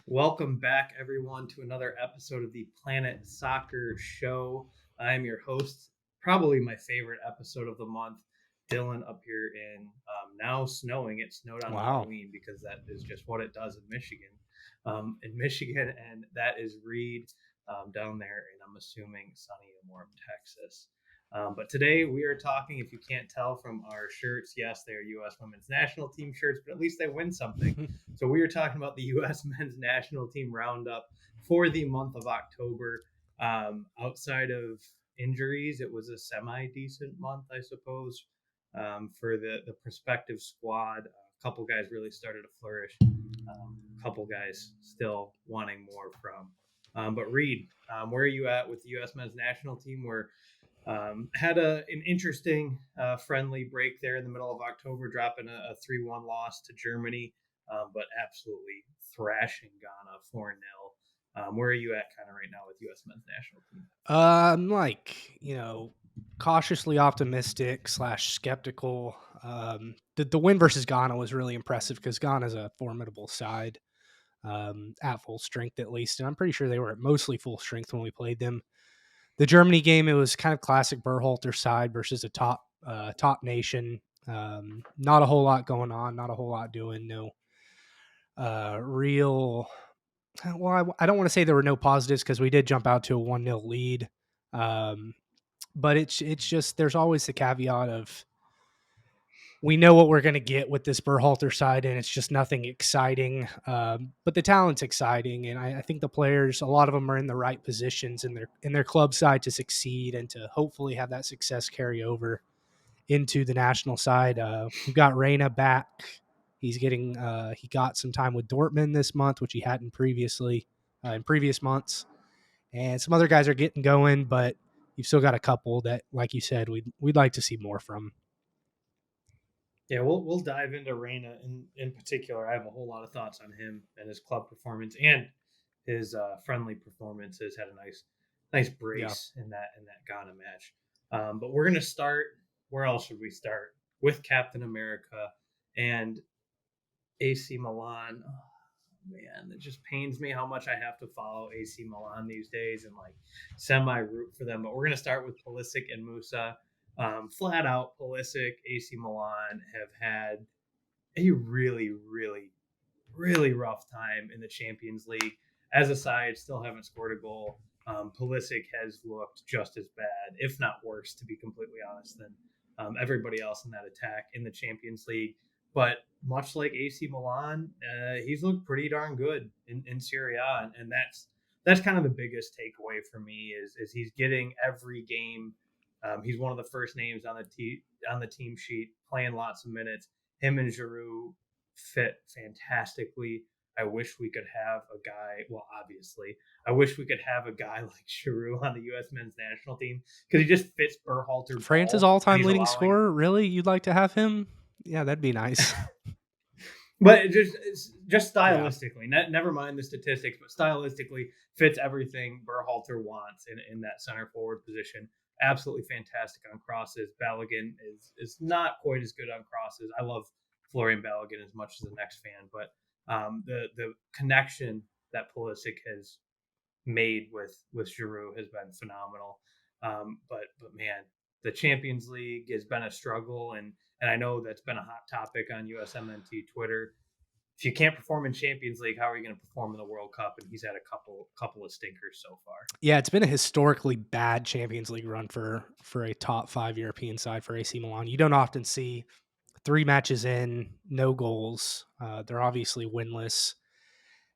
Welcome back, everyone, to another episode of the Planet Soccer Show. I'm your host, probably my favorite episode of the month, Dylan, up here in now snowing. It snowed on Wow. Halloween because that is just what it does in Michigan. And that is Reed down there, and I'm assuming sunny and warm Texas. But today we are talking, if you can't tell from our shirts, yes, they are U.S. Women's National Team shirts, but at least they win something. So we are talking about the U.S. Men's National Team roundup for the month of October. Outside of injuries, it was a semi-decent month, I suppose, for the prospective squad. A couple guys really started to flourish. A couple guys still wanting more from. But Reed, where are you at with the U.S. Men's National Team? We're had an interesting friendly break there in the middle of October, dropping a 3-1 loss to Germany, but absolutely thrashing Ghana 4-0. Where are you at kind of right now with U.S. men's national team? I'm cautiously optimistic / skeptical. The win versus Ghana was really impressive because Ghana's a formidable side, at full strength at least, and I'm pretty sure they were at mostly full strength when we played them. The Germany game, it was kind of classic Berhalter side versus a top nation. Not a whole lot going on, not a whole lot doing. No real. Well, I don't want to say there were no positives because we did jump out to a 1-0 lead. Um, but it's just there's always the caveat of we know what we're going to get with this Berhalter side, and it's just nothing exciting. But the talent's exciting, and I think the players, a lot of them, are in the right positions in their club side to succeed and to hopefully have that success carry over into the national side. We've got Reyna back. He got some time with Dortmund this month, which he hadn't previously in previous months, and some other guys are getting going, but you've still got a couple that, like you said, we'd like to see more from. Yeah, we'll dive into Reyna in particular. I have a whole lot of thoughts on him and his club performance and his friendly performances. Had a nice Yeah, brace in that Ghana match. But we're gonna start. Where else should we start? With Captain America and AC Milan. Oh, man, it just pains me how much I have to follow AC Milan these days and like semi root for them. But we're gonna start with Pulisic and Musah. Flat out, Pulisic, AC Milan have had a really rough time in the Champions League. As a side, still haven't scored a goal. Pulisic has looked just as bad, if not worse, to be completely honest, than everybody else in that attack in the Champions League. But much like AC Milan, he's looked pretty darn good in Serie A, and that's kind of the biggest takeaway for me is he's getting every game. He's one of the first names on the team sheet, playing lots of minutes. Him and Giroud fit fantastically. I wish we could have a guy. Well, obviously, I wish we could have a guy like Giroud on the U.S. men's national team because he just fits Berhalter France's ball, and all-time he's leading allowing. scorer. Really, you'd like to have him? Yeah, that'd be nice. But it's just Yeah, stylistically, never mind the statistics, but stylistically fits everything Berhalter wants in that center forward position. Absolutely fantastic on crosses. Balogun is not quite as good on crosses. I love Florian Balogun as much as the next fan, but the connection that Pulisic has made with Giroud has been phenomenal. But man, the Champions League has been a struggle, and I know that's been a hot topic on USMNT Twitter. If you can't perform in Champions League, how are you going to perform in the World Cup? And he's had a couple of stinkers so far. yeah. It's been a historically bad Champions League run for a top five European side for AC Milan. You don't often see three matches in, no goals. They're obviously winless.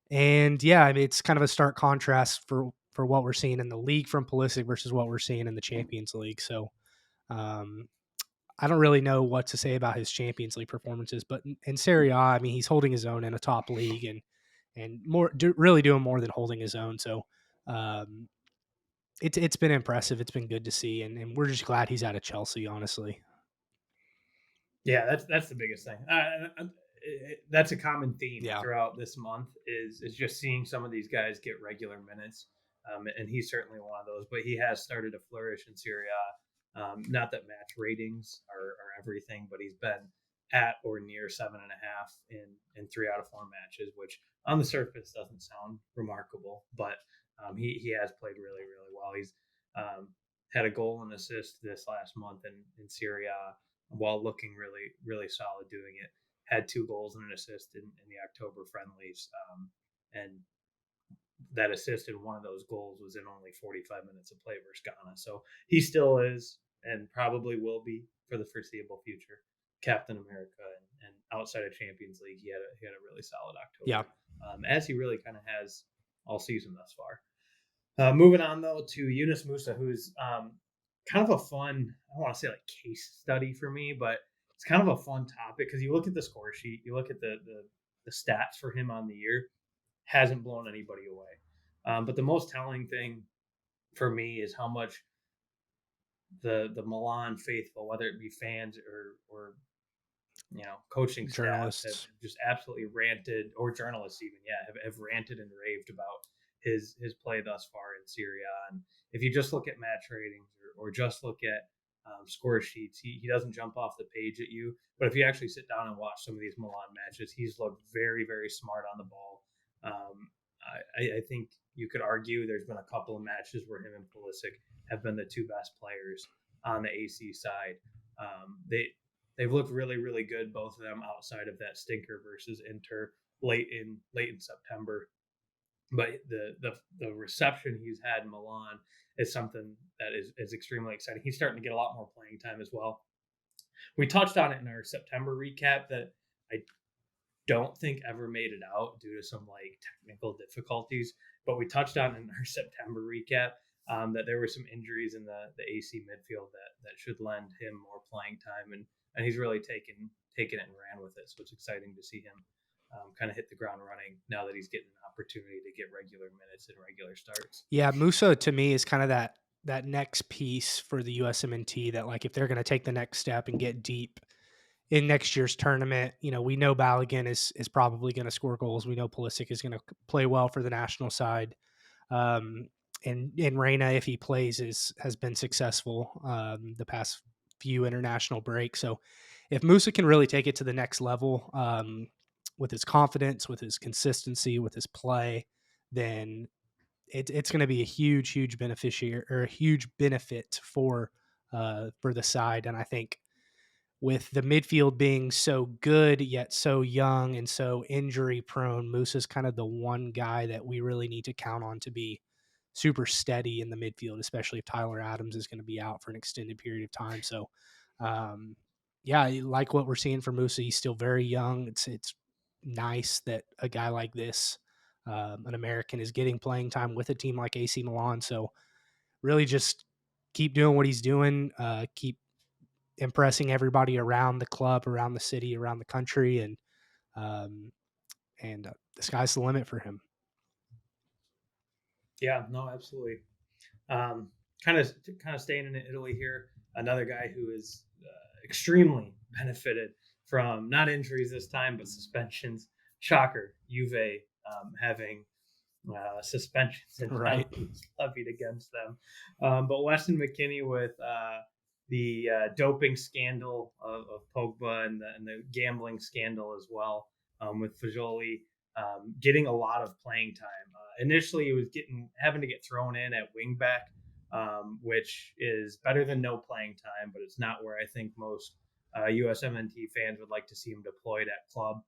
And yeah, I mean, it's kind of a stark contrast for what we're seeing in the league from Pulisic versus what we're seeing in the Champions League. So um, I don't really know what to say about his Champions League performances, but in Serie A, I mean, he's holding his own in a top league and really doing more than holding his own. So um, it's been impressive. It's been good to see, and we're just glad he's out of Chelsea. Honestly, Yeah, that's the biggest thing. That's a common theme yeah. throughout this month is just seeing some of these guys get regular minutes, and he's certainly one of those. But he has started to flourish in Serie A. Not that match ratings are everything, but he's been at or near 7.5 in 3 out of 4 matches, which on the surface doesn't sound remarkable, but he has played really, really well. He's had a goal and assist this last month in Serie A while looking really, really solid doing it. Had 2 goals and an assist in the October friendlies. And that assist in one of those goals was in only 45 minutes of play versus Ghana. So he still is and probably will be for the foreseeable future Captain America. And outside of Champions League, he had a really solid October. Yeah. As he really kind of has all season thus far. Moving on, though, to Yunus Musah, who's kind of a fun, I don't want to say like case study for me, but it's kind of a fun topic because you look at the score sheet, you look at the stats for him on the year, hasn't blown anybody away. But the most telling thing for me is how much the Milan faithful, whether it be fans or coaching journalists, staff, have just absolutely ranted, or journalists even, have ranted and raved about his play thus far in Serie A. And if you just look at match ratings or just look at score sheets, he doesn't jump off the page at you. But if you actually sit down and watch some of these Milan matches, he's looked very, very smart on the ball. I think you could argue there's been a couple of matches where him and Pulisic have been the 2 best players on the AC side. They've looked really, really good, both of them, outside of that stinker versus Inter late in September. But the reception he's had in Milan is something that is extremely exciting. He's starting to get a lot more playing time as well. We touched on it in our September recap that I don't think ever made it out due to some like technical difficulties, but we touched on in our September recap that there were some injuries in the AC midfield that should lend him more playing time, and he's really taken it and ran with it. So it's exciting to see him kind of hit the ground running now that he's getting an opportunity to get regular minutes and regular starts. Yeah, Musah to me is kind of that next piece for the USMNT that, like, if they're going to take the next step and get deep in next year's tournament, we know Balogun is probably going to score goals. We know Pulisic is going to play well for the national side. And Reyna, if he plays, has been successful the past few international breaks. So if Musah can really take it to the next level with his confidence, with his consistency, with his play, then it's going to be a huge beneficiary or a huge benefit for the side. And I think with the midfield being so good yet so young and so injury prone, Musah's kind of the one guy that we really need to count on to be super steady in the midfield, especially if Tyler Adams is going to be out for an extended period of time. So, yeah, like what we're seeing from Musah. He's still very young. It's nice that a guy like this, an American, is getting playing time with a team like AC Milan. So, really, just keep doing what he's doing. Keep impressing everybody around the club, around the city, around the country, and the sky's the limit for him. Yeah, no, absolutely. Kind of staying in Italy here. Another guy who is extremely benefited from not injuries this time, but suspensions. Shocker, Juve having suspensions and penalties levied against them. But Weston McKennie with the doping scandal of Pogba and the gambling scandal as well, with Fajoli getting a lot of playing time. Initially, he was having to get thrown in at wingback, which is better than no playing time, but it's not where I think most USMNT fans would like to see him deployed at club.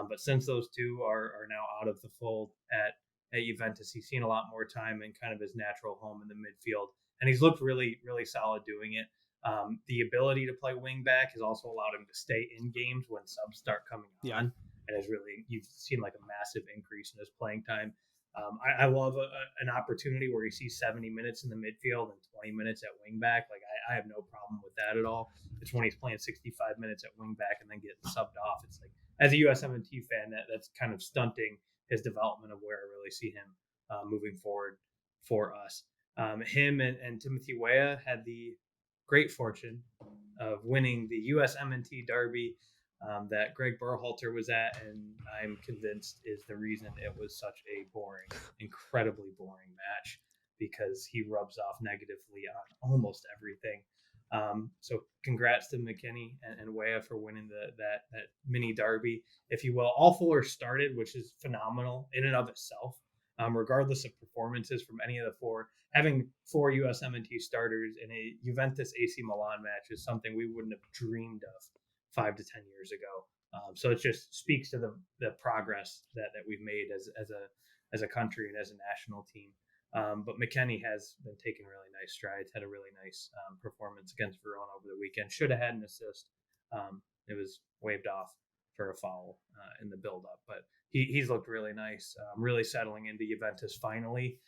But since those two are now out of the fold at Juventus, he's seen a lot more time in kind of his natural home in the midfield, and he's looked really, really solid doing it. The ability to play wing back has also allowed him to stay in games when subs start coming on, and you've seen like a massive increase in his playing time. I love an opportunity where he sees 70 minutes in the midfield and 20 minutes at wing back. Like I have no problem with that at all. It's when he's playing 65 minutes at wing back and then getting subbed off. It's like, as a USMNT fan, that's kind of stunting his development of where I really see him moving forward for us. Him and Timothy Weah had the great fortune of winning the USMNT Derby that Greg Berhalter was at, and I'm convinced is the reason it was such a boring, incredibly boring match, because he rubs off negatively on almost everything. So congrats to McKennie and Weah for winning that mini derby, if you will. All four started, which is phenomenal in and of itself. Regardless of performances from any of the four, having four USMNT starters in a Juventus AC Milan match is something we wouldn't have dreamed of 5 to 10 years ago. So it just speaks to the progress that we've made as a country and as a national team. But McKennie has been taking really nice strides. Had a really nice performance against Verona over the weekend. Should have had an assist. It was waved off for a foul in the build-up, but he's looked really nice. Really settling into Juventus finally.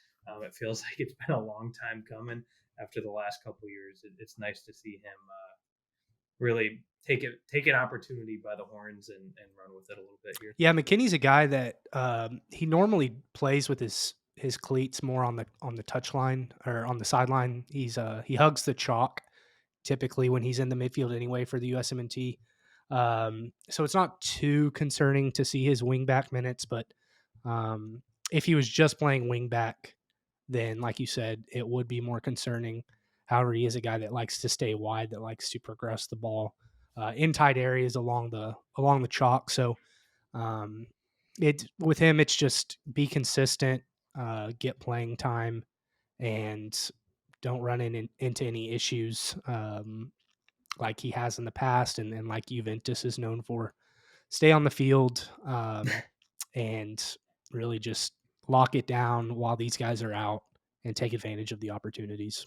It feels like it's been a long time coming after the last couple of years. It's nice to see him really take an opportunity by the horns and run with it a little bit here. Yeah, McKennie's a guy that he normally plays with his cleats more on the touch line or on the sideline. He hugs the chalk typically when he's in the midfield anyway for the USMNT. So it's not too concerning to see his wingback minutes, but if he was just playing wingback, then like you said, it would be more concerning. However, he is a guy that likes to stay wide, that likes to progress the ball in tight areas along the chalk. So it with him, it's just be consistent, get playing time, and don't run into any issues like he has in the past, and like Juventus is known for. Stay on the field and really just lock it down while these guys are out and take advantage of the opportunities.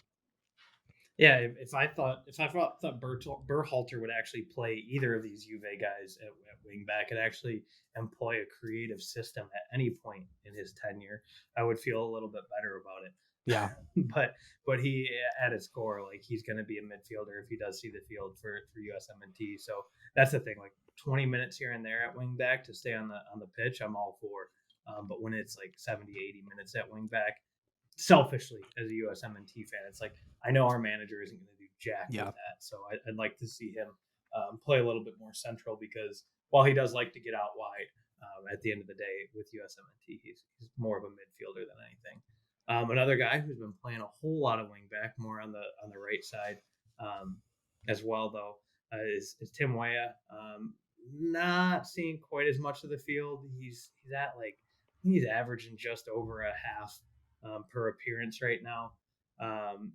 Yeah, if I thought Berhalter would actually play either of these Juve guys at wing back and actually employ a creative system at any point in his tenure, I would feel a little bit better about it. Yeah, but he at its core, like he's going to be a midfielder if he does see the field for USMNT. So that's the thing. Like 20 minutes here and there at wing back to stay on the pitch, I'm all for. But when it's like 70, 80 minutes at wing back, selfishly as a USMNT fan, it's like I know our manager isn't going to do jack with that, so I'd like to see him play a little bit more central because while he does like to get out wide, at the end of the day with USMNT, he's more of a midfielder than anything. Another guy who's been playing a whole lot of wing back, more on the right side as well, though, is Tim Weah. Not seeing quite as much of the field. He's at like he's averaging just over a half per appearance right now.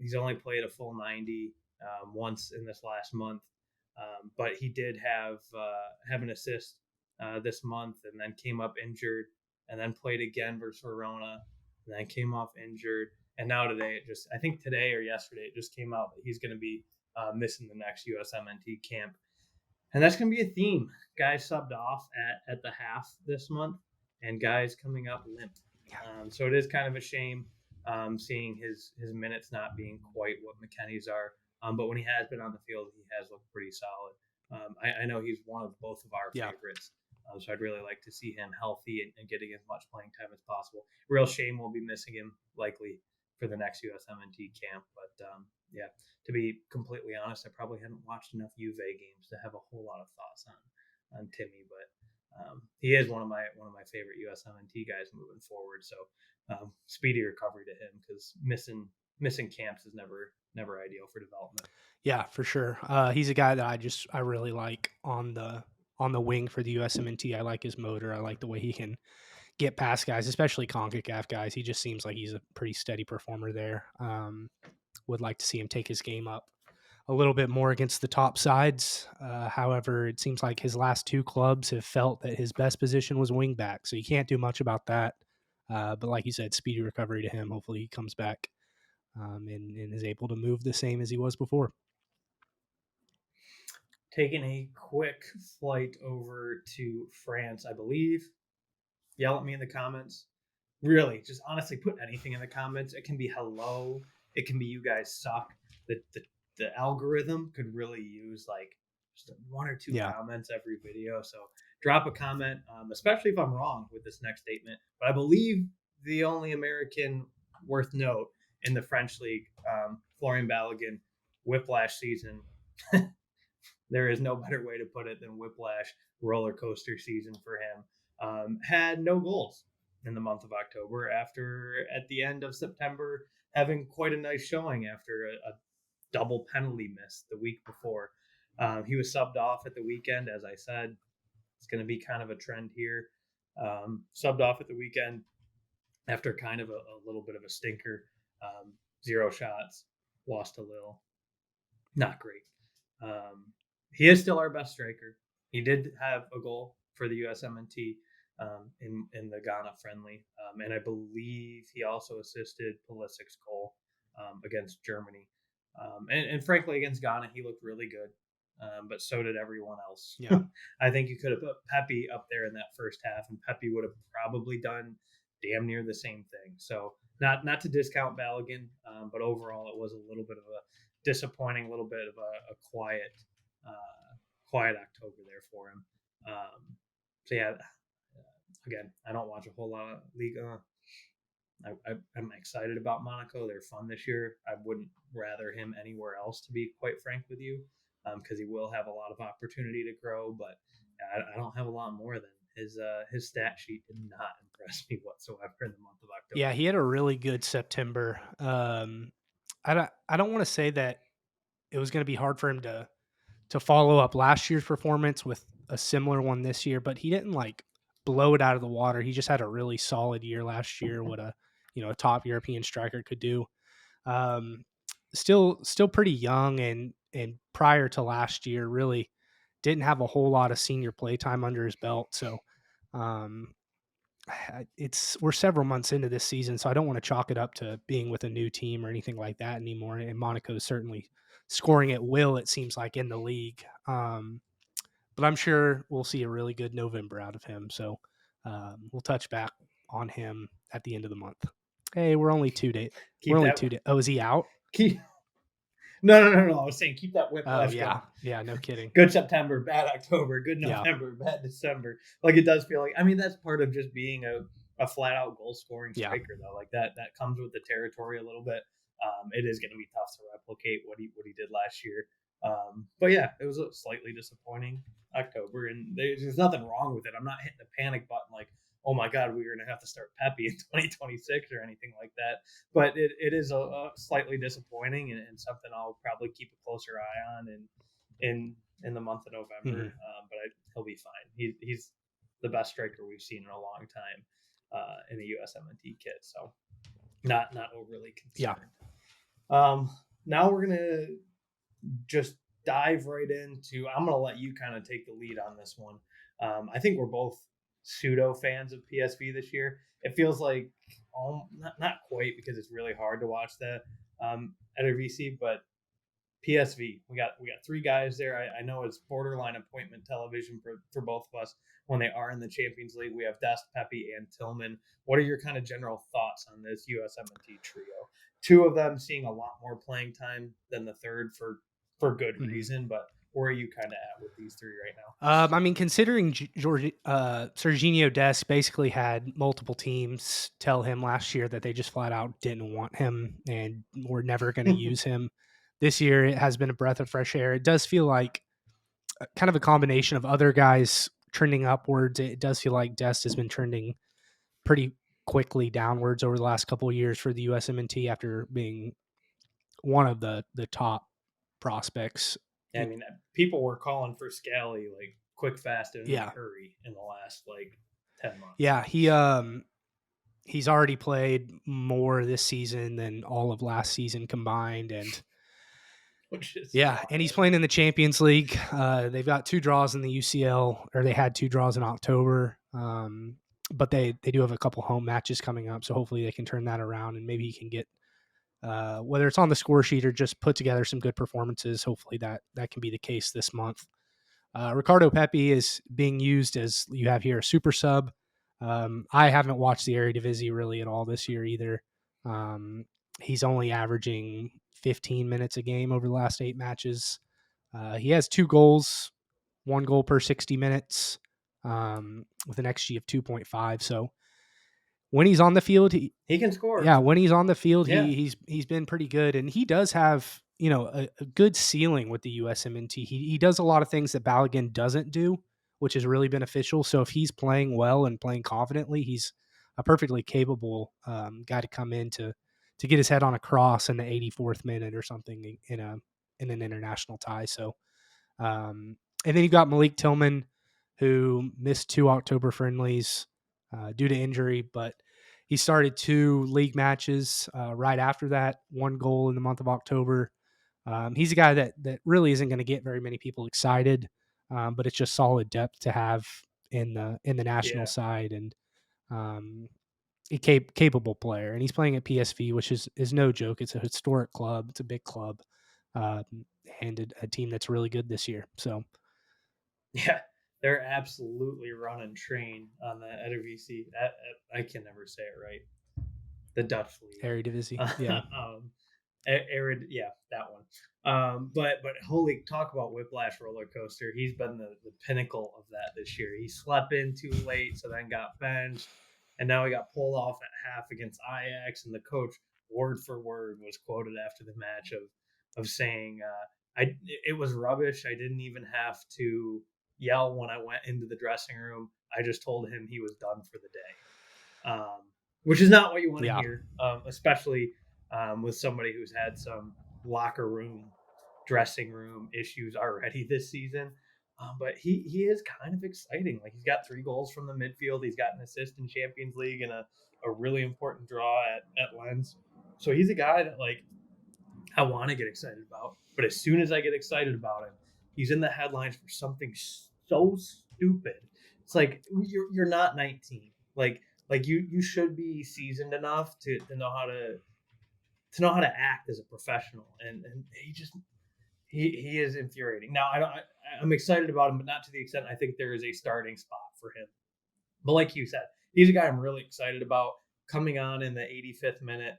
He's only played a full 90 once in this last month, but he did have an assist this month, and then came up injured, and then played again versus Verona, and then came off injured, and now today I think today or yesterday it just came out that he's going to be missing the next USMNT camp, and that's going to be a theme. Guys subbed off at the half this month, and guys coming up limp. So it is kind of a shame seeing his minutes not being quite what McKennie's are. But when he has been on the field, he has looked pretty solid. I know he's one of both of our favorites. So I'd really like to see him healthy and getting as much playing time as possible. Real shame we'll be missing him likely for the next USMNT camp. But yeah, to be completely honest, I probably haven't watched enough Juve games to have a whole lot of thoughts on Timmy. But he is one of my favorite USMNT guys moving forward. So speedy recovery to him because missing camps is never ideal for development. Yeah, for sure. He's a guy that I really like on the wing for the USMNT. I like his motor. I like the way he can get past guys, especially CONCACAF guys. He just seems like he's a pretty steady performer there. Would like to see him take his game up a little bit more against the top sides. However, it seems like his last two clubs have felt that his best position was wing back, so you can't do much about that. But like you said, speedy recovery to him. Hopefully he comes back and is able to move the same as he was before. Taking a quick flight over to France, I believe. Yell at me in the comments. Really, just honestly put anything in the comments. It can be hello. It can be you guys suck. The algorithm could really use like just one or two comments every video. So drop a comment, especially if I'm wrong with this next statement. But I believe the only American worth note in the French league, Florian Balogun, whiplash season. There is no better way to put it than whiplash roller coaster season for him. Had no goals in the month of October after at the end of September having quite a nice showing after a double penalty miss the week before. He was subbed off at the weekend, as I said. It's going to be kind of a trend here. Subbed off at the weekend after kind of a little bit of a stinker. 0 shots, lost to Lille. Not great. He is still our best striker. He did have a goal for the USMNT in the Ghana friendly, and I believe he also assisted Pulisic's goal against Germany. And frankly, against Ghana, he looked really good, but so did everyone else. Yeah. I think you could have put Pepi up there in that first half, and Pepi would have probably done damn near the same thing. So not to discount Balogun, but overall it was a little bit of a disappointing, little bit of a quiet October there for him. So yeah, again, I don't watch a whole lot of Liga. I'm excited about Monaco. They're fun this year. I wouldn't rather him anywhere else, to be quite frank with you, because he will have a lot of opportunity to grow. But I don't have a lot more than his stat sheet did not impress me whatsoever in the month of October. Yeah, he had a really good September. I don't want to say that it was going to be hard for him to follow up last year's performance with a similar one this year, but he didn't like blow it out of the water. He just had a really solid year last year. What a top European striker could do. Still pretty young, and prior to last year, really didn't have a whole lot of senior play time under his belt. So we're several months into this season, so I don't want to chalk it up to being with a new team or anything like that anymore. And Monaco is certainly scoring at will, it seems like, in the league. But I'm sure we'll see a really good November out of him. So we'll touch back on him at the end of the month. Hey, we're only 2 days. We're only 2 days. Oh, is he out? No. I was saying keep that whiplash. Oh, yeah. Going. Yeah, no kidding. Good September, bad October. Good November, bad December. Like, it does feel like, I mean, that's part of just being a flat out goal scoring striker, though. Like that comes with the territory a little bit. It is going to be tough to replicate what he did last year. But yeah, it was a slightly disappointing October, and there's nothing wrong with it. I'm not hitting the panic button like, oh my God, we're going to have to start Pepi in 2026 or anything like that. But it is a slightly disappointing and something I'll probably keep a closer eye on in the month of November. Mm-hmm. But he'll be fine. He's the best striker we've seen in a long time in a USMNT kit. So not overly concerned. Yeah. Now we're going to just dive right into, I'm going to let you kind of take the lead on this one. I think we're both pseudo fans of PSV this year. It feels like not quite, because it's really hard to watch the Eredivisie, but PSV, we got 3 guys there. I know it's borderline appointment television for both of us when they are in the Champions League. We have Dest, Pepi, and Tillman. What are your kind of general thoughts on this USMNT trio? 2 of them seeing a lot more playing time than the third for good reason, but where are you kind of at with these 3 right now? I mean, considering Serginho Dest basically had multiple teams tell him last year that they just flat out didn't want him and were never going to use him. This year, it has been a breath of fresh air. It does feel like kind of a combination of other guys trending upwards. It does feel like Dest has been trending pretty quickly downwards over the last couple of years for the USMNT after being one of the top prospects. I mean, people were calling for Scally like quick, fast, and in a hurry in the last 10 months. Yeah, he's already played more this season than all of last season combined, and and he's playing in the Champions League. They've got 2 draws in the UCL, or they had 2 draws in October, but they do have a couple home matches coming up, so hopefully they can turn that around and maybe he can get. Whether it's on the score sheet or just put together some good performances, hopefully that can be the case this month. Ricardo Pepi is being used as, you have here, a super sub. I haven't watched the Eredivisie really at all this year either. He's only averaging 15 minutes a game over the last 8 matches. He has 2 goals, 1 goal per 60 minutes, with an XG of 2.5. So when he's on the field, he can score. Yeah, when he's on the field, he's been pretty good, and he does have a good ceiling with the USMNT. He does a lot of things that Balogun doesn't do, which is really beneficial. So if he's playing well and playing confidently, he's a perfectly capable guy to come in to to get his head on a cross in the 84th minute or something in an international tie. So, and then you got Malik Tillman, who missed 2 October friendlies due to injury, but he started 2 league matches right after that. 1 goal in the month of October. He's a guy that really isn't going to get very many people excited, but it's just solid depth to have in the national side, and a capable player. And he's playing at PSV, which is no joke. It's a historic club. It's a big club, and a team that's really good this year. So Yeah, they're absolutely running train on the Eredivisie. I can never say it right. The Dutch league. Eredivisie, yeah. Yeah, that one. But holy, talk about whiplash roller coaster. He's been the pinnacle of that this year. He slept in too late, so then got benched, and now he got pulled off at half against Ajax. And the coach, word for word, was quoted after the match of saying, it was rubbish. I didn't even have to yell when I went into the dressing room. I just told him he was done for the day, which is not what you want to hear, especially with somebody who's had some locker room, dressing room issues already this season. But he is kind of exciting. Like, he's got 3 goals from the midfield. He's got an assist in Champions League and a really important draw at Lens. So he's a guy that, like, I want to get excited about. But as soon as I get excited about him, he's in the headlines for something so stupid. It's like, you're not 19. Like you should be seasoned enough to know how to act as a professional, and he is infuriating. Now I'm excited about him, but not to the extent I think there is a starting spot for him. But like you said, he's a guy I'm really excited about coming on in the 85th minute,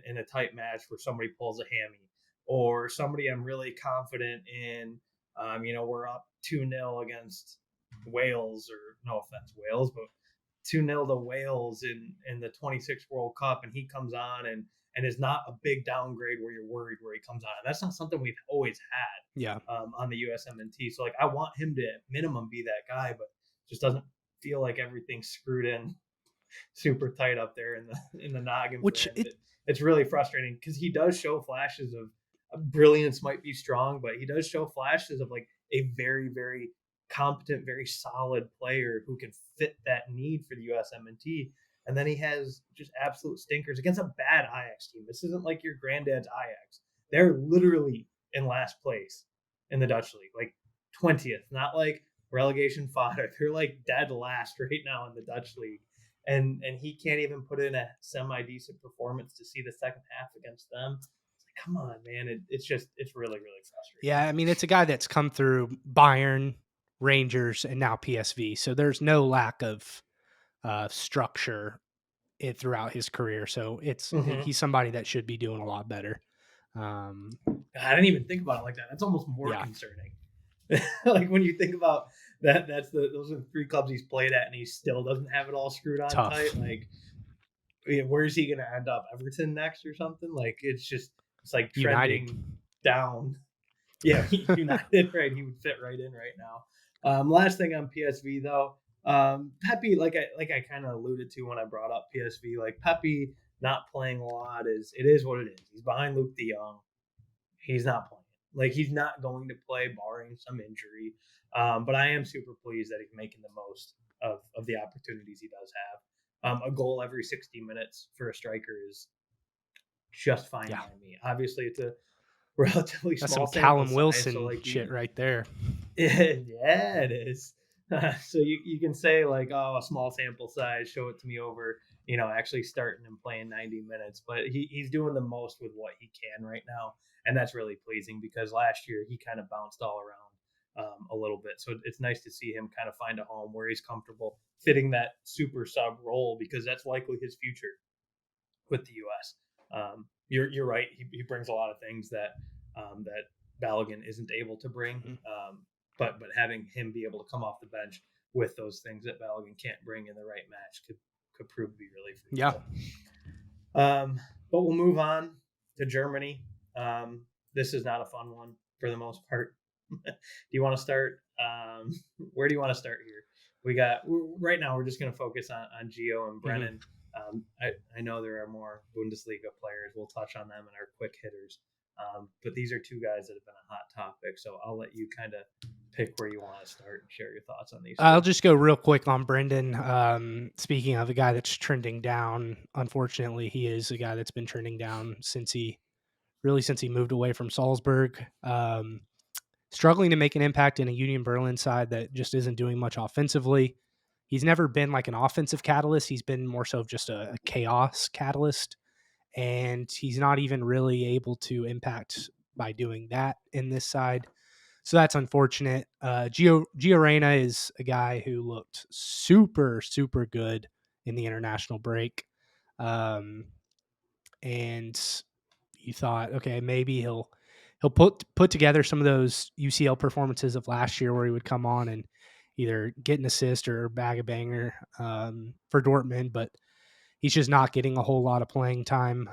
in a tight match where somebody pulls a hammy, or somebody I'm really confident in. We're up 2-0 against Wales, or no offense, Wales, but 2-0 to Wales in the 26 World Cup, and he comes on and is not a big downgrade where you're worried where he comes on. And that's not something we've always had on the USMNT. So, like, I want him to at minimum be that guy, but just doesn't feel like everything's screwed in super tight up there in the noggin. Which it's really frustrating, because he does show flashes of brilliance, might be strong, but he does show flashes of, like, a very, very competent, very solid player who can fit that need for the USMNT. And then he has just absolute stinkers against a bad Ajax team. This isn't like your granddad's Ajax. They're literally in last place in the Dutch league, like 20th, not like relegation fodder. They're like dead last right now in the Dutch league. And he can't even put in a semi-decent performance to see the second half against them. It's like, come on, man. It's really, really frustrating. Yeah, I mean, it's a guy that's come through Bayern, Rangers, and now PSV. So there's no lack of structure throughout his career. So he's somebody that should be doing a lot better. I didn't even think about it like that. That's almost more concerning. Like, when you think about that, those are the 3 clubs he's played at, and he still doesn't have it all screwed on tight. Like, where's he going to end up? Everton next or something? Like, it's like trending United down. Yeah, United, right? He would fit right in right now. Last thing on PSV though, Pepi, like I kind of alluded to when I brought up PSV, like, Pepi not playing a lot is what it is. He's behind Luke de Jong. He's not playing. Like, he's not going to play barring some injury. But I am super pleased that he's making the most of the opportunities he does have. A goal every 60 minutes for a striker is just fine by me. Obviously, it's a relatively small some Callum Wilson shit right there. Yeah, it is. So you can say, like, oh, a small sample size, show it to me over, actually starting and playing 90 minutes. But he's doing the most with what he can right now. And that's really pleasing, because last year he kind of bounced all around a little bit. So it's nice to see him kind of find a home where he's comfortable fitting that super sub role, because that's likely his future with the U.S. You're right. He brings a lot of things that Balogun isn't able to bring. But having him be able to come off the bench with those things that Balogun can't bring in the right match could prove to be really fruitful. Yeah. But we'll move on to Germany. This is not a fun one for the most part. Do you want to start? Where do you want to start here? right now we're just going to focus on Gio and Brennan. I know there are more Bundesliga players. We'll touch on them in our quick hitters. But these are two guys that have been a hot topic. So I'll let you kind of pick where you want to start and share your thoughts on these. I'll just go real quick on Brendan. Speaking of a guy that's trending down, unfortunately, he is a guy that's been trending down since he moved away from Salzburg. Struggling to make an impact in a Union Berlin side that just isn't doing much offensively. He's never been like an offensive catalyst. He's been more so just a chaos catalyst. And he's not even really able to impact by doing that in this side. So that's unfortunate. Gio Reyna is a guy who looked super, super good in the international break. And you thought, okay, maybe he'll put together some of those UCL performances of last year where he would come on and either get an assist or bag a banger for Dortmund, but he's just not getting a whole lot of playing time.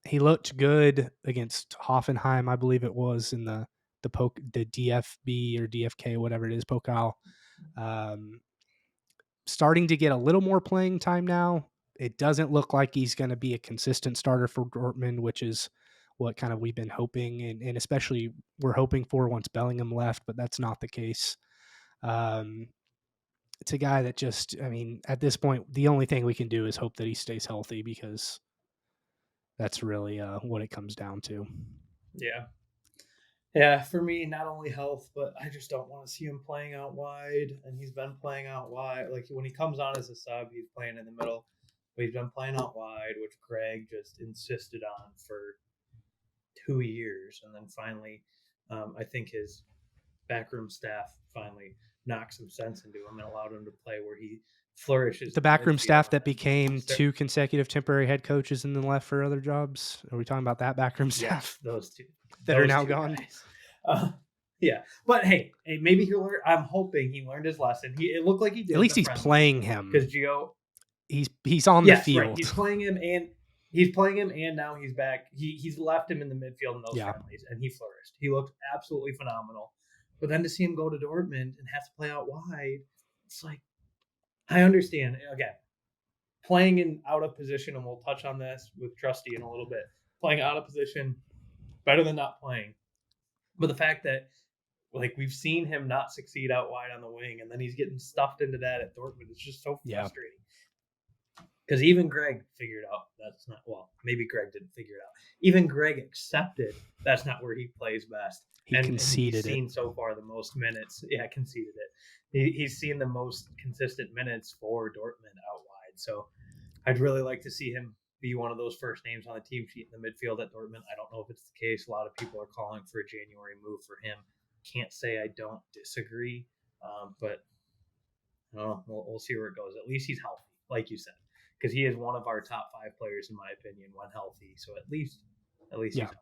He looked good against Hoffenheim, I believe it was, in the DFB or DFK, whatever it is, Pokal. Starting to get a little more playing time now. It doesn't look like he's going to be a consistent starter for Dortmund, which is what kind of we've been hoping, and especially we're hoping for once Bellingham left, but that's not the case. It's a guy that just, I mean, at this point, the only thing we can do is hope that he stays healthy, because that's really what it comes down to. Yeah, for me, not only health, but I just don't want to see him playing out wide. And he's been playing out wide. Like when he comes on as a sub, he's playing in the middle. But he's been playing out wide, which Greg just insisted on for 2 years. And then finally, I think his backroom staff finally knocked some sense into him and allowed him to play where he flourishes. The backroom staff that became 2 consecutive temporary head coaches and then left for other jobs. Are we talking about that backroom staff? Yes, those two that are now gone. Yeah, but hey, maybe he'll learn. I'm hoping he learned his lesson. It looked like he did. At least he's playing him, because Gio. He's on the field. Right. He's playing him, and now he's back. He's left him in the midfield in those friendlies, and he flourished. He looked absolutely phenomenal. But then to see him go to Dortmund and have to play out wide, it's like, I understand. Again, playing in out of position, and we'll touch on this with Trusty in a little bit. Playing out of position, better than not playing. But the fact that, like, we've seen him not succeed out wide on the wing, and then he's getting stuffed into that at Dortmund. It's just so frustrating. Because even Greg figured out that's not, well, maybe Greg didn't figure it out. Even Greg accepted that's not where he plays best. He conceded he's seen so far the most minutes. Yeah, conceded it. He's seen the most consistent minutes for Dortmund out wide. So I'd really like to see him be one of those first names on the team sheet in the midfield at Dortmund. I don't know if it's the case. A lot of people are calling for a January move for him. Can't say I don't disagree, but I don't know. We'll see where it goes. At least he's healthy, like you said, because he is one of our top 5 players, in my opinion, when healthy. So at least he's healthy.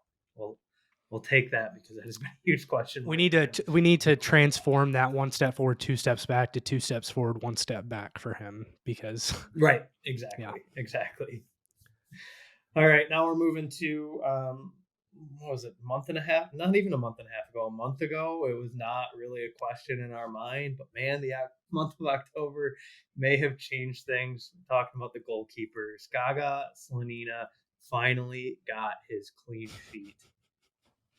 We'll take that, because that has been a huge question. We need to transform that 1 step forward, 2 steps back to 2 steps forward, 1 step back for him, because right, exactly. All right, now we're moving to what was it, a month and a half? Not even a month and a half ago. A month ago, it was not really a question in our mind, but man, the month of October may have changed things. We're talking about the goalkeepers. Gaga Slonina finally got his clean sheet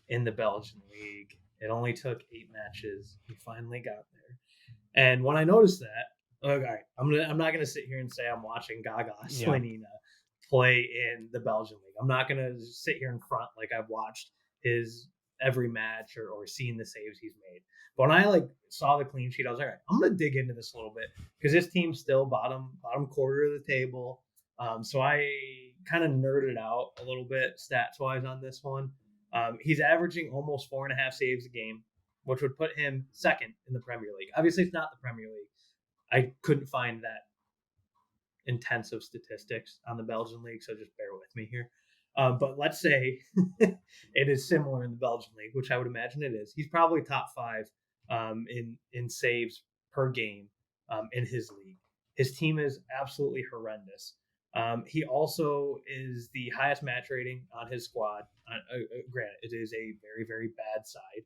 in the Belgian league. It only took 8 matches. He finally got there. And when I noticed that, okay, I'm not gonna sit here and say I'm watching Gaga Slonina play in the Belgian league. I'm not gonna sit here in front like I've watched his every match or seen the saves he's made. But when I saw the clean sheet, I was like, all right, I'm gonna dig into this a little bit, because this team's still bottom quarter of the table. So I kind of nerded out a little bit stats wise on this one. He's averaging almost 4.5 saves a game, which would put him second in the Premier League. Obviously, it's not the Premier League. I couldn't find that intensive statistics on the Belgian league, so just bear with me here. But let's say it is similar in the Belgian league, which I would imagine it is. He's probably top 5 in saves per game in his league. His team is absolutely horrendous. He also is the highest match rating on his squad. Granted, it is a very, very bad side.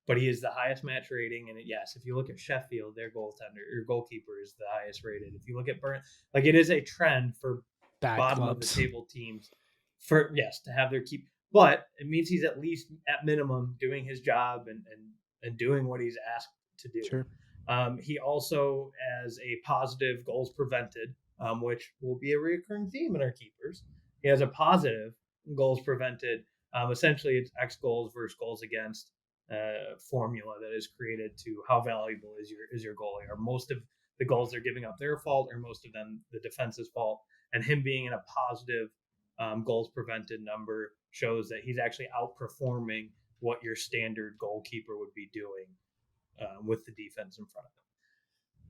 but he is the highest match rating. And yes, if you look at Sheffield, their goalkeeper is the highest rated. If you look at like it is a trend for Bad bottom clubs. of the table teams to have their keep, but it means he's at least at minimum doing his job and doing what he's asked to do. Sure. He also has a positive goals prevented, which will be a recurring theme in our keepers. He has a positive goals prevented. Essentially, it's X goals versus goals against formula that is created to how valuable is your goalie. Are most of the goals they're giving up their fault, or most of them the defense's fault? And him being in a positive goals prevented number shows that he's actually outperforming what your standard goalkeeper would be doing with the defense in front of him.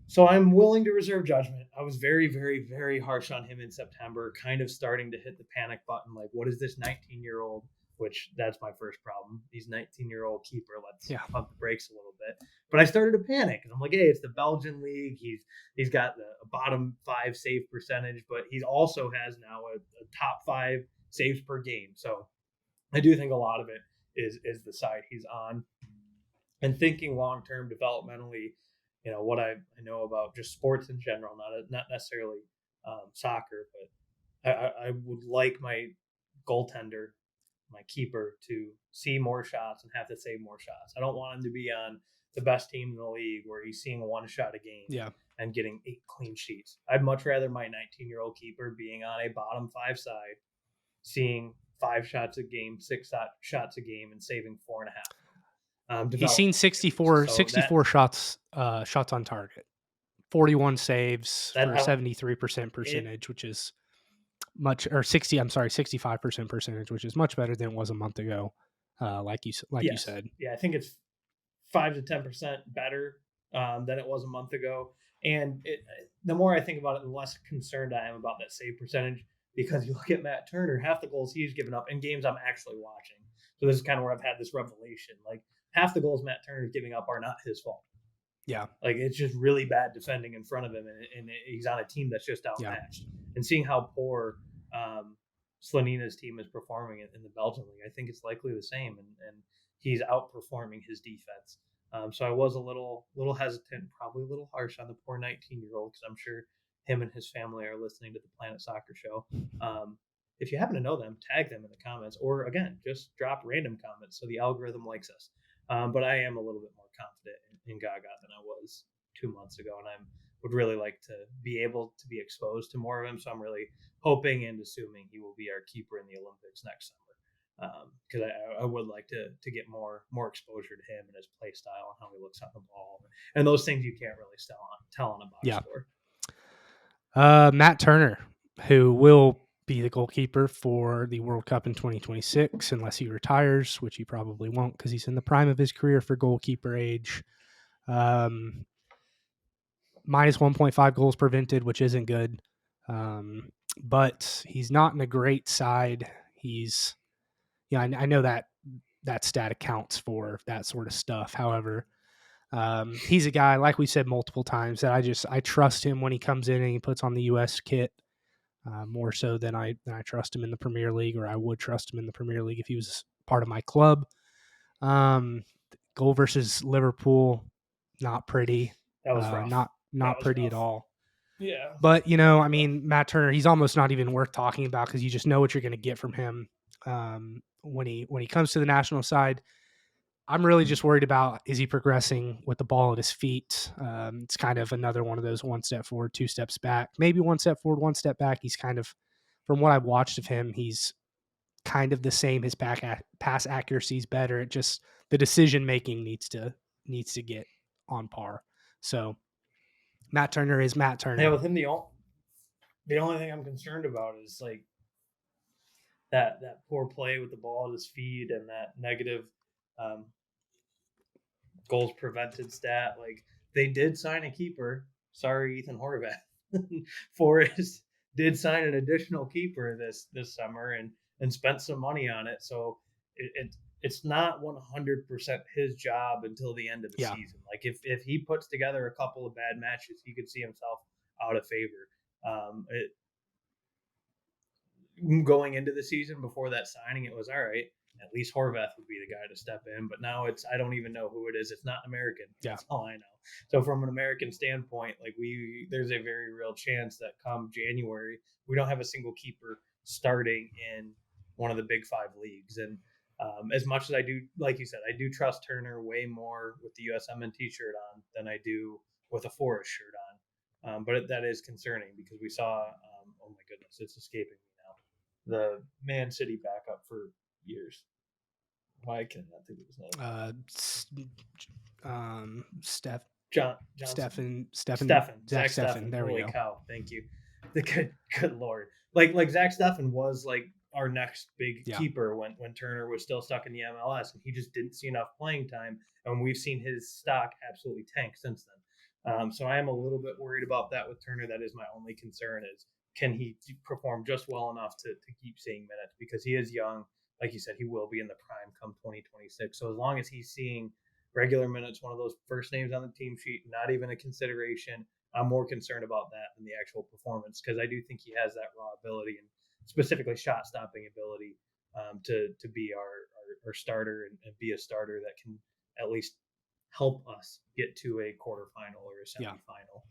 So I'm willing to reserve judgment. I was very, very, very harsh on him in September, kind of starting to hit the panic button. Like, what is this 19-year-old? Which that's my first problem. He's 19-year-old keeper. Let's pump the brakes a little bit. But I started to panic, and I'm like, hey, it's the Belgian league. He's got the bottom 5 save percentage, but he also has now a top 5 saves per game. So I do think a lot of it is the side he's on. And thinking long-term developmentally, what I know about just sports in general, not necessarily soccer, but I would like my goaltender, my keeper, to see more shots and have to save more shots. I don't want him to be on the best team in the league where he's seeing 1 shot a game and getting 8 clean sheets. I'd much rather my 19-year-old keeper being on a bottom 5 side, seeing 5 shots a game, 6 shots a game, and saving 4.5. He's seen 64 shots on target, 41 saves for a 73% percentage, which is much, or 65% percentage, which is much better than it was a month ago. You said. Yeah, I think it's 5 to 10% better than it was a month ago. And the more I think about it, the less concerned I am about that save percentage, because you look at Matt Turner, half the goals he's given up in games I'm actually watching. So this is kind of where I've had this revelation. Like, half the goals Matt Turner is giving up are not his fault. Yeah. Like, it's just really bad defending in front of him, and he's on a team that's just outmatched. Yeah. And seeing how poor Slanina's team is performing in the Belgian league, I think it's likely the same, and he's outperforming his defense. So I was a little hesitant, probably a little harsh on the poor 19-year-old, because I'm sure him and his family are listening to the Planet Soccer Show. If you happen to know them, tag them in the comments, or again, just drop random comments so the algorithm likes us. But I am a little bit more confident in Gaga than I was 2 months ago, and I would really like to be able to be exposed to more of him. So I'm really hoping and assuming he will be our keeper in the Olympics next summer, because I would like to get more exposure to him and his play style and how he looks on the ball, and those things you can't really tell on a box score. Matt Turner, who will be the goalkeeper for the World Cup in 2026, unless he retires, which he probably won't because he's in the prime of his career for goalkeeper age. Minus 1.5 goals prevented, which isn't good. But he's not in a great side. I know that stat accounts for that sort of stuff. However, he's a guy, like we said multiple times, that I trust him when he comes in and he puts on the U.S. kit. More so than I trust him in the Premier League, or I would trust him in the Premier League if he was part of my club. Goal versus Liverpool, not pretty. That was rough. Not pretty rough at all. Yeah. But, Matt Turner, he's almost not even worth talking about because you just know what you're going to get from him when he comes to the national side. I'm really just worried about, is he progressing with the ball at his feet? It's kind of another one of those 1 step forward, 2 steps back, maybe 1 step forward, 1 step back. He's kind of, from what I've watched of him, he's kind of the same. His pass accuracy is better. It just, the decision-making needs to get on par. So Matt Turner is Matt Turner. Yeah, with him, the only thing I'm concerned about is like that poor play with the ball at his feet and that negative goals prevented stat. Like, they did sign a keeper. Sorry, Ethan Horvath. Forrest did sign an additional keeper this summer and spent some money on it. So it's not 100% his job until the end of the season. Like, if he puts together a couple of bad matches, he could see himself out of favor. Going into the season before that signing, it was all right. at least Horvath would be the guy to step in. But now I don't even know who it is. It's not American. Yeah. That's all I know. So from an American standpoint, like there's a very real chance that come January, we don't have a single keeper starting in one of the big 5 leagues. And as much as I do, like you said, I do trust Turner way more with the USMNT shirt on than I do with a Forest shirt on. But that is concerning because we saw, oh my goodness, it's escaping me now. The Man City backup for years. Why can't I think of his name? Zach Steffen. There we go. Holy cow! Thank you. The good lord. Like Zach Steffen was like our next big keeper when Turner was still stuck in the MLS, and he just didn't see enough playing time. And we've seen his stock absolutely tank since then. So I am a little bit worried about that with Turner. That is my only concern is can he perform just well enough to keep seeing minutes because he is young. Like you said, he will be in the prime come 2026. So as long as he's seeing regular minutes, one of those first names on the team sheet, not even a consideration, I'm more concerned about that than the actual performance because I do think he has that raw ability and specifically shot stopping ability to be our starter and be a starter that can at least help us get to a quarterfinal or a semifinal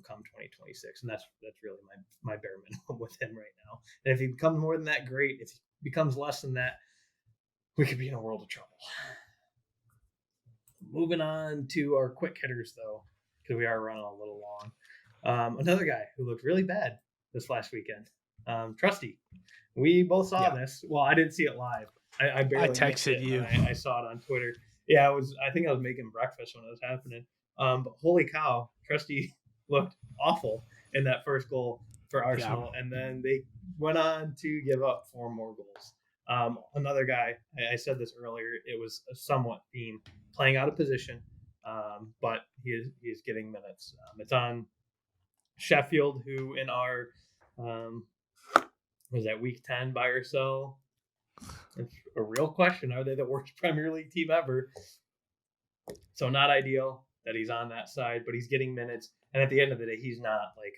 come 2026. And that's really my bare minimum with him right now. And if he becomes more than that, great. If he becomes less than that, we could be in a world of trouble. Moving on to our quick hitters, though, because we are running a little long. Another guy who looked really bad this last weekend, Trusty. We both saw this. Well, I didn't see it live. I barely texted you. I saw it on Twitter. Yeah, I think I was making breakfast when it was happening. But holy cow, Trusty looked awful in that first goal for Arsenal, and then they went on to give up 4 more goals. Another guy, I said this earlier, it was a somewhat theme, playing out of position, but he is getting minutes. It's on Sheffield, who in our was that week 10 buy or sell? It's a real question. Are they the worst Premier League team ever? So not ideal that he's on that side, but he's getting minutes. And at the end of the day, he's not like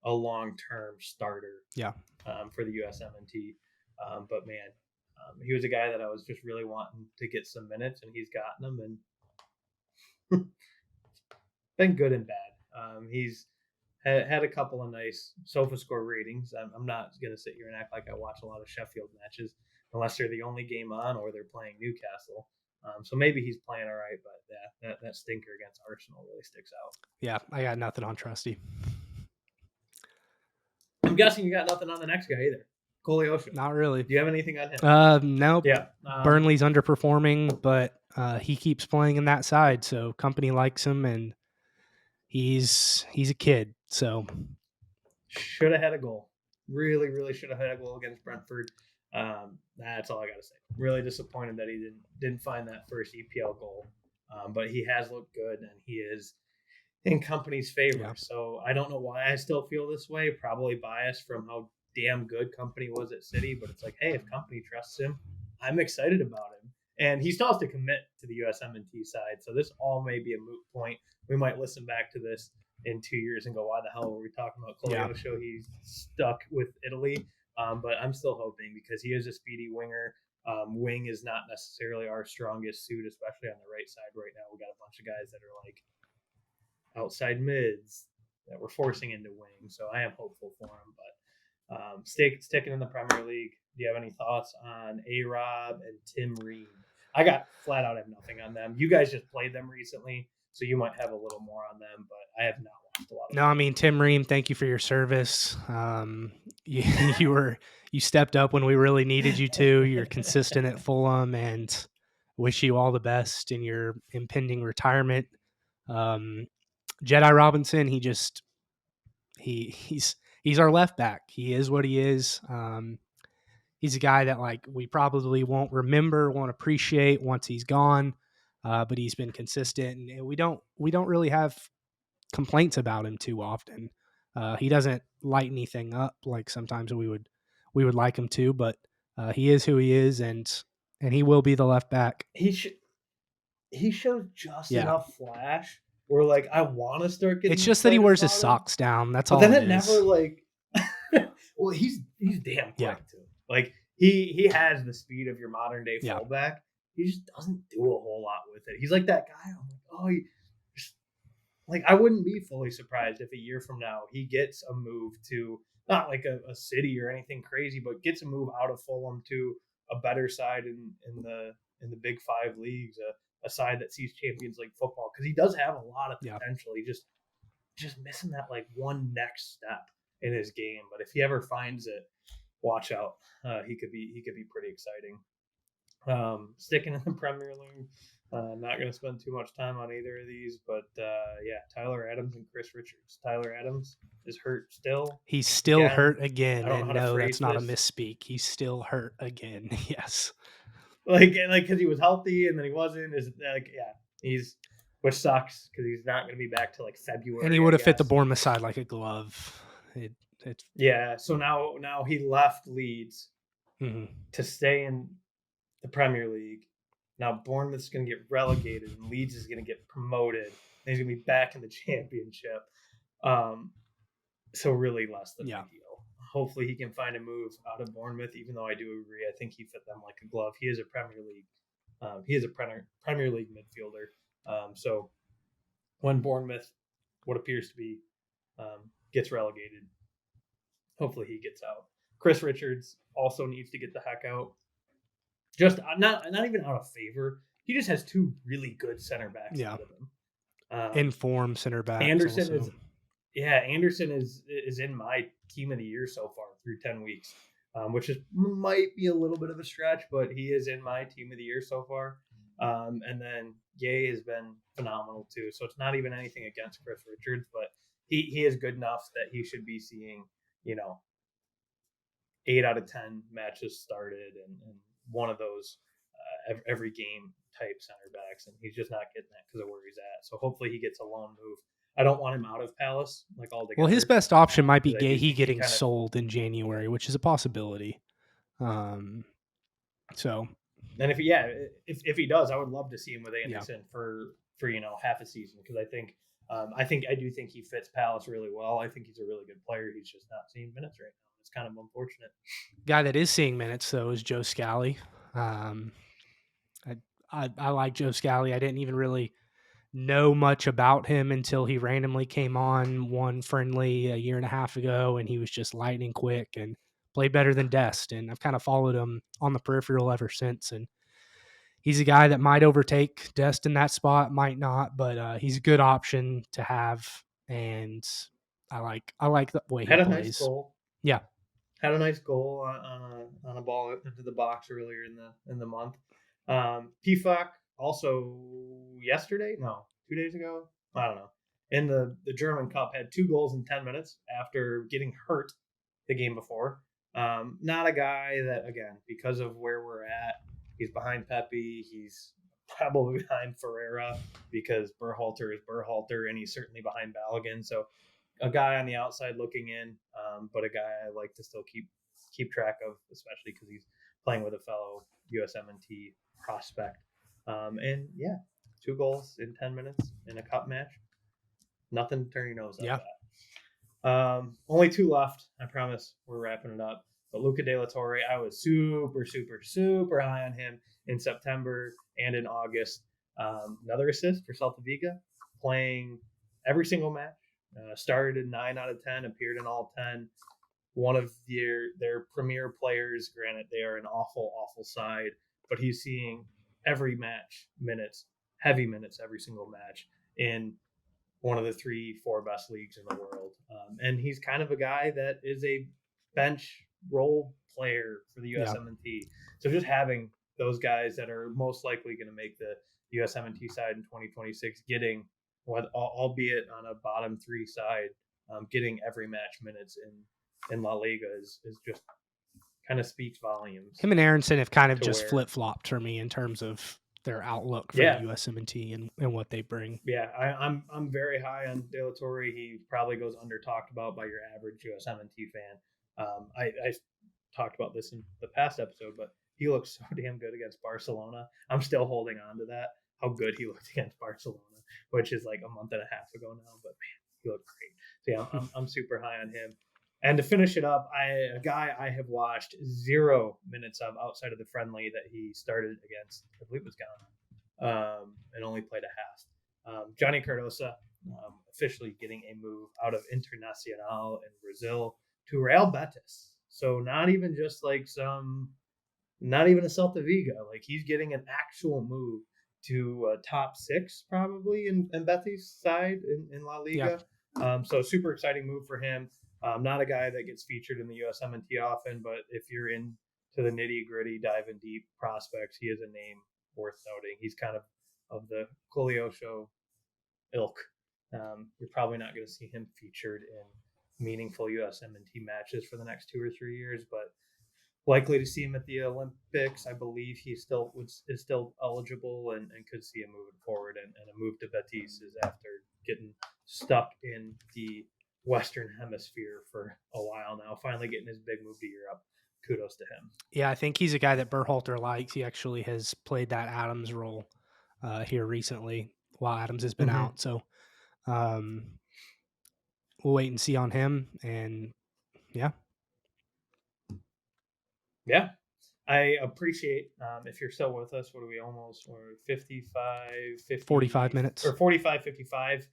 a long-term starter for the USMNT. But man, he was a guy that I was just really wanting to get some minutes, and he's gotten them, and been good and bad. He's had a couple of nice SofaScore ratings. I'm not going to sit here and act like I watch a lot of Sheffield matches unless they're the only game on or they're playing Newcastle. So maybe he's playing all right, but that stinker against Arsenal really sticks out. Yeah, I got nothing on Trusty. I'm guessing you got nothing on the next guy either. Koleosho. Not really. Do you have anything on him? Nope. Yeah. Burnley's underperforming, but he keeps playing in that side, so company likes him, and he's a kid. So should have had a goal. Really, really should have had a goal against Brentford. That's all I got to say. Really disappointed that he didn't find that first EPL goal. But he has looked good, and he is in company's favor. Yeah. So I don't know why I still feel this way. Probably biased from how damn good company was at City. But it's like, hey, if company trusts him, I'm excited about him. And he still has to commit to the USMNT side. So this all may be a moot point. We might listen back to this in 2 years and go, why the hell were we talking about Koleosho? Yeah. He's stuck with Italy. But I'm still hoping because he is a speedy winger. Wing is not necessarily our strongest suit, especially on the right side right now. We got a bunch of guys that are like outside mids that we're forcing into wing. So I am hopeful for him. But sticking in the Premier League, do you have any thoughts on A-Rob and Tim Ream? I got flat out have nothing on them. You guys just played them recently, so you might have a little more on them, but I have not watched a lot of them. I mean, Tim Ream, thank you for your service. You stepped up when we really needed you to. You're consistent at Fulham, and wish you all the best in your impending retirement. Jedi Robinson, he's our left back. He is what he is. He's a guy that like we probably won't remember, won't appreciate once he's gone. But he's been consistent, and we don't really have complaints about him too often. He doesn't light anything up like sometimes we would like him to, but he is who he is, and he will be the left back. He shows just enough flash where like I want to start getting. It's just that he wears his socks down. That's all. But then it never like. Well, he's damn quick too. Like he has the speed of your modern day Yeah. fullback. He just doesn't do a whole lot with it. He's like that guy. I'm like, oh, like I wouldn't be fully surprised if a year from now he gets a move to not like a city or anything crazy, but gets a move out of Fulham to a better side in the Big Five leagues, a side that sees Champions League football, because he does have a lot of potential. He just missing that like one next step in his game. But if he ever finds it, watch out. He could be pretty exciting. Sticking in the Premier League, not going to spend too much time on either of these, but yeah, Tyler Adams and Chris Richards. Tyler Adams is hurt still. He's still hurt again, I don't know and how to no, phrase that's not a this. misspeak. He's still hurt again. Yes. Like because he was healthy and then he wasn't. Is like he's, which sucks because he's not going to be back to like February. And he would have fit the Bournemouth side like a glove. Yeah. So now he left Leeds to stay in the Premier League. Now Bournemouth's going to get relegated and Leeds is going to get promoted. And he's going to be back in the Championship. So really less than ideal. Hopefully he can find a move out of Bournemouth, even though I do agree. I think he fit them like a glove. He is a Premier League. He is a Premier League midfielder. So when Bournemouth, what appears to be, gets relegated, hopefully he gets out. Chris Richards also needs to get the heck out. Just not even out of favor. He just has two really good center backs out of him. Informed center backs. Anderson is in my team of the year so far through 10 weeks, which might be a little bit of a stretch, but he is in my team of the year so far. And then Gay has been phenomenal too. So it's not even anything against Chris Richards, but he is good enough that he should be seeing, 8 out of 10 matches started and one of those every game type center backs, and he's just not getting that because of where he's at. So hopefully he gets a loan move. I don't want him out of Palace like altogether. Well, his best option might be Gahey getting sold in January, which is a possibility. So, and if he does, I would love to see him with Anderson for half a season, because I do think he fits Palace really well. I think he's a really good player. He's just not seeing minutes right now. It's kind of unfortunate. Guy that is seeing minutes though is Joe Scally. I like Joe Scally. I didn't even really know much about him until he randomly came on one friendly a year and a half ago, and he was just lightning quick and played better than Dest. And I've kind of followed him on the peripheral ever since. And he's a guy that might overtake Dest in that spot, might not, but he's a good option to have. And I like the way he plays. Nice goal. Yeah. Had a nice goal on a ball into the box earlier in the month. PFAC also yesterday, 2 days ago, I don't know, in the German Cup had 2 goals in 10 minutes after getting hurt the game before. Not a guy that, again, because of where we're at, he's behind Pepi. He's probably behind Ferreira because Berhalter is Berhalter, and he's certainly behind Balogun. So a guy on the outside looking in, but a guy I like to still keep track of, especially because he's playing with a fellow USMNT prospect. And 2 goals in 10 minutes in a cup match. Nothing to turn your nose up at. Only 2 left. I promise we're wrapping it up. But Luca De La Torre, I was super, super, super high on him in September and in August. Another assist for Celta Vigo, playing every single match. Started in 9 out of 10, appeared in all 10. One of their premier players. Granted, they are an awful, awful side, but he's seeing every match minutes, heavy minutes, every single match in one of the 3-4 best leagues in the world. And he's kind of a guy that is a bench role player for the USMNT. So just having those guys that are most likely going to make the USMNT side in 2026, getting, albeit on a bottom 3 side, getting every match minutes in La Liga is just kind of speaks volumes. Him and Aronson have kind of just flip-flopped for me in terms of their outlook for the USMNT and what they bring. Yeah, I'm very high on De La Torre. He probably goes under talked about by your average USMNT fan. I talked about this in the past episode, but he looks so damn good against Barcelona. I'm still holding on to that, how good he looked against Barcelona, which is like a month and a half ago now. But man, he looked great. So yeah, I'm super high on him. And to finish it up, a guy I have watched 0 minutes of outside of the friendly that he started against, I believe it was Ghana, and only played a half. Johnny Cardosa officially getting a move out of Internacional in Brazil to Real Betis. So not even just like not even a Celta Vigo. Like he's getting an actual move to top 6 probably in Betis side in La Liga. Yeah. So super exciting move for him. Not a guy that gets featured in the USMNT often, but if you're into the nitty gritty, diving deep prospects, he is a name worth noting. He's kind of the Colioso ilk. You're probably not going to see him featured in meaningful USMNT matches for the next 2 or 3 years, but likely to see him at the Olympics. I believe he is still eligible and could see him moving forward. And a move to Betis is after getting stuck in the Western Hemisphere for a while now, finally getting his big move to Europe. Kudos to him. Yeah, I think he's a guy that Berhalter likes. He actually has played that Adams role here recently while Adams has been out. So we'll wait and see on him. And yeah. Yeah. I appreciate if you're still with us. What are we almost? We're 45 minutes. Or 45, 55.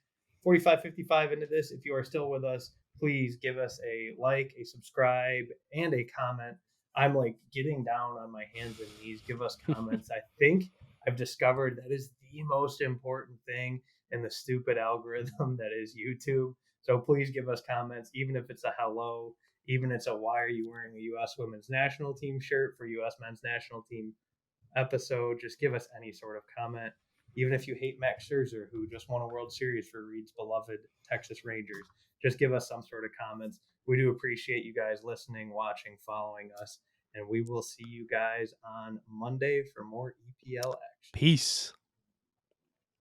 45, 55 into this. If you are still with us, please give us a like, a subscribe, and a comment. I'm like getting down on my hands and knees. Give us comments. I think I've discovered that is the most important thing in the stupid algorithm that is YouTube. So please give us comments, even if it's a hello, even if it's a why are you wearing a U.S. women's national team shirt for U.S. men's national team episode. Just give us any sort of comment. Even if you hate Max Scherzer, who just won a World Series for Reed's beloved Texas Rangers, just give us some sort of comments. We do appreciate you guys listening, watching, following us, and we will see you guys on Monday for more EPL action. Peace.